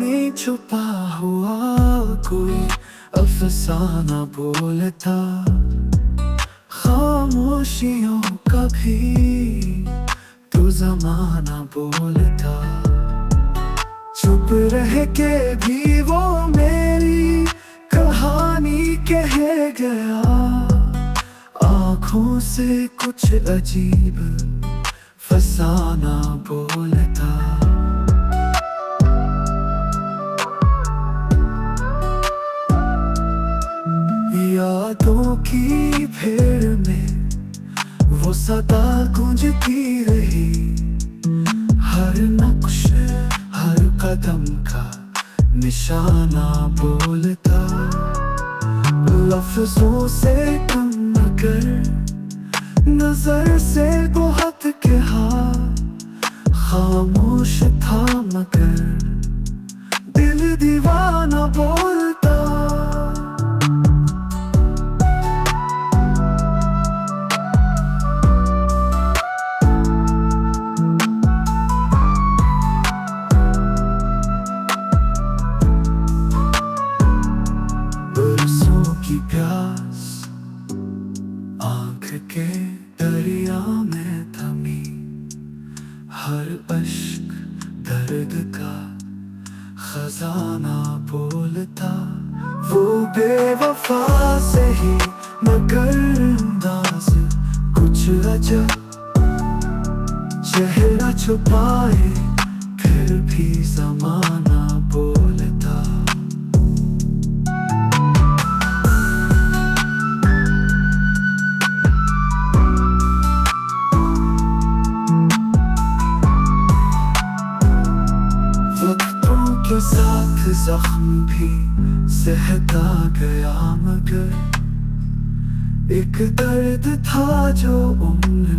में छुपा हुआ कोई अफसाना बोलता, खामोशियों का भी तो जमाना बोलता। चुप रह के भी वो मेरी कहानी कह गया, आँखों से कुछ अजीब फसाना बोलता। यादों की भीड़ में वो सदा गूंजती रही, हर नक्श हर कदम का निशाना बोलता। लफ्जों से कम न कर, नजर से बहुत कहा, खामोश था मगर दिल दीवाना बोलता। की प्यास आँख के दरिया में थमी, हर अश्क दर्द का खजाना बोलता। वो बेवफा से ही मगर अंदाज कुछ अजब, चेहरा छुपाए फिर भी जमाना बोलता। के साथ जख्म भी सहता गया मगर एक दर्द था जो उम्र